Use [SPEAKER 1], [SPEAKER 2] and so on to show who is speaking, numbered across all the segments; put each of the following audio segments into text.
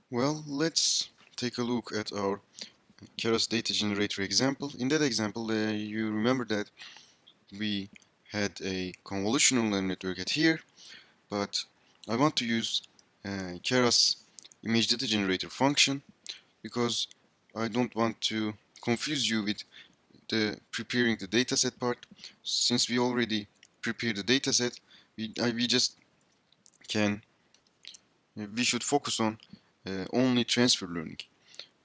[SPEAKER 1] Well, let's take a look at our Keras data generator example. In that example, you remember that we had a convolutional neural network at here, but I want to use Keras image data generator function because I don't want to confuse you with the preparing the dataset part. Since we already prepared the dataset, we just can we should focus on only transfer learning.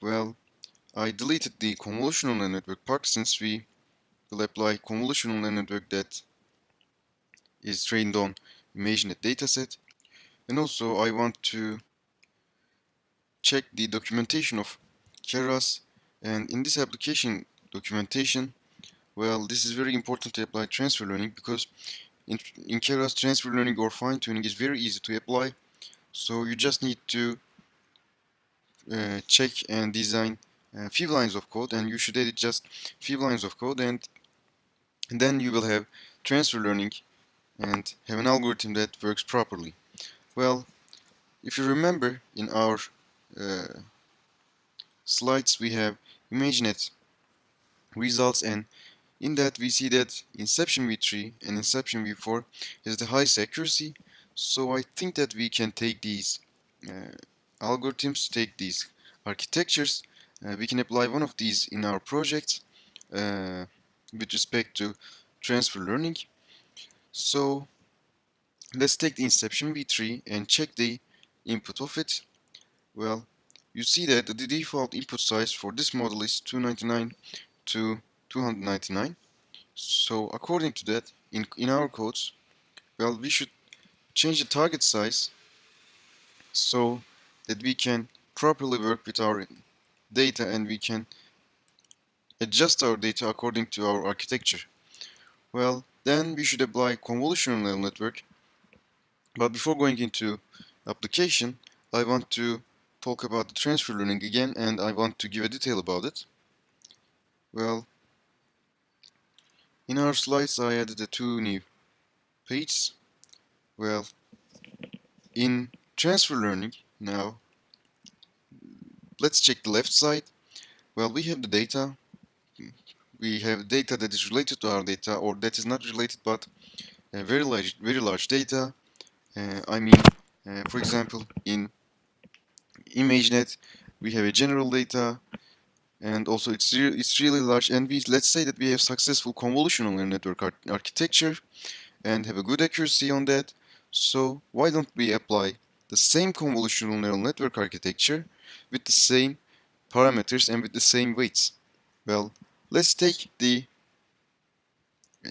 [SPEAKER 1] Well, I deleted the convolutional neural network part since we will apply convolutional neural network that is trained on ImageNet dataset. And also I want to check the documentation of Keras, and in this application documentation, well, this is very important to apply transfer learning because in Keras transfer learning or fine tuning is very easy to apply. So you just need to check and design a few lines of code, and you should edit just few lines of code, and then you will have transfer learning and have an algorithm that works properly. Well, if you remember in our uh, slides we have ImageNet results, and in that we see that inception v3 and inception v4 has the highest accuracy. So I think that we can take these uh, algorithms, take these architectures, we can apply one of these in our project with respect to transfer learning. So let's take the inception v3 and check the input of it. Well, you see that the default input size for this model is 299 to 299. So according to that, in our codes, well, we should change the target size so that we can properly work with our data and we can adjust our data according to our architecture. Well, then we should apply convolutional neural network. But before going into application, I want to talk about the transfer learning again, and I want to give a detail about it. Well, in our slides, I added the two new pages. Well, in transfer learning, now let's check the left side. Well, we have the data. We have data that is related to our data, or that is not related, but very large data. I mean, for example, in ImageNet, we have a general data, and also it's really large. And let's say that we have successful convolutional neural network architecture and have a good accuracy on that. So why don't we apply the same convolutional neural network architecture with the same parameters and with the same weights? Well, let's take the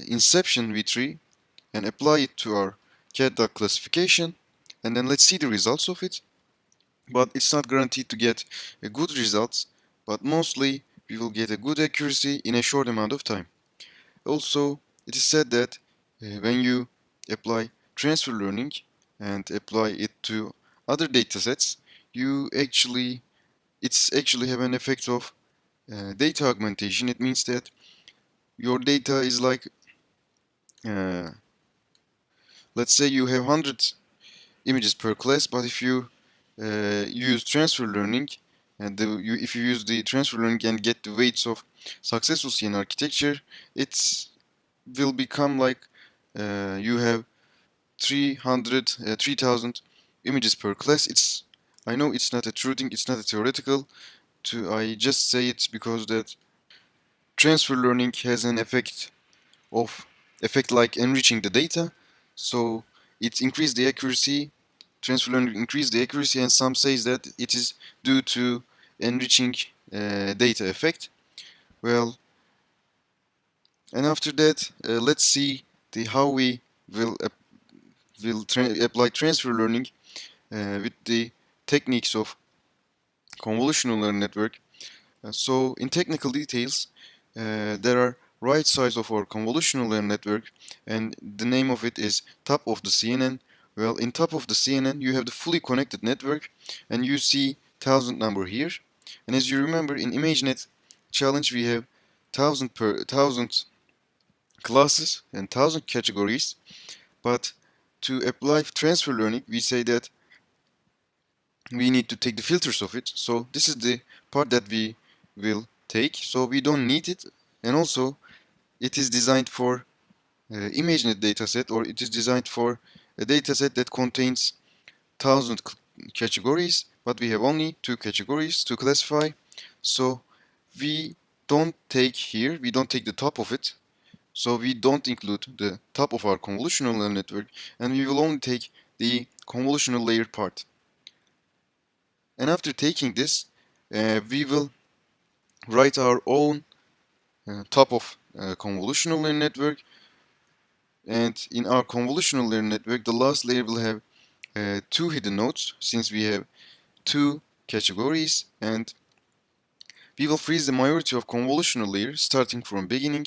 [SPEAKER 1] inception v3 and apply it to our cat classification, and then let's see the results of it. But it's not guaranteed to get a good results, but mostly we will get a good accuracy in a short amount of time. Also, it is said that when you apply transfer learning and apply it to other datasets, it's actually have an effect of data augmentation. It means that your data is like, uh, let's say you have 100 images per class, but if you use transfer learning and if you use the transfer learning and get the weights of successful CN architecture, it will become like you have 3,000 images per class. I know it's not a true thing, it's not a theoretical. I just say it because that transfer learning has an of effect like enriching the data. So it increased the accuracy. Transfer learning increased the accuracy, and some says that it is due to enriching data effect. Well, and after that, let's see how we will apply transfer learning with the techniques of convolutional neural network. So in technical details, there are right sides of our convolutional neural network, and the name of it is top of the CNN. Well, in top of the CNN, you have the fully connected network, and you see 1000 number here. And as you remember, in ImageNet challenge, we have 1000 classes and 1000 categories. But to apply transfer learning, we say that we need to take the filters of it. So this is the part that we will take. So we don't need it, and also it is designed for ImageNet dataset, or it is designed for a dataset that contains 1000 categories, but we have only 2 categories to classify. So we don't take here, we don't take the top of it. So we don't include the top of our convolutional neural network, and we will only take the convolutional layer part. And after taking this, we will write our own top of convolutional neural network. And in our convolutional neural network, the last layer will have 2 hidden nodes, since we have 2 categories, and we will freeze the majority of convolutional layers starting from beginning,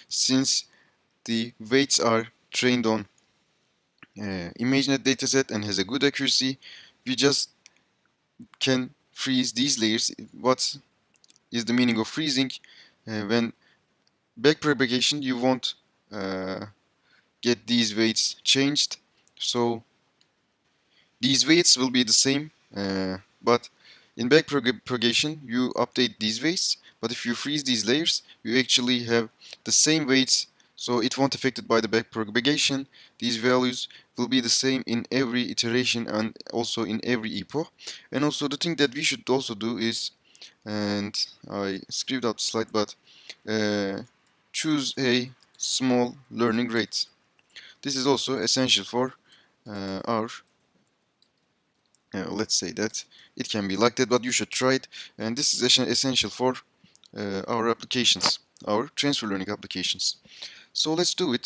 [SPEAKER 1] since the weights are trained on ImageNet dataset and has a good accuracy. We just can freeze these layers. What is the meaning of freezing? When backpropagation, you won't get these weights changed, so these weights will be the same, but in backpropagation you update these weights, but if you freeze these layers you actually have the same weights, so it won't affected by the backpropagation. These values will be the same in every iteration and also in every epoch. And also the thing that we should also do is, and I scribbled out the slide, but choose a small learning rate. This is also essential for our let's say that it can be like that, but you should try it, and this is essential for our applications, our transfer learning applications. So let's do it.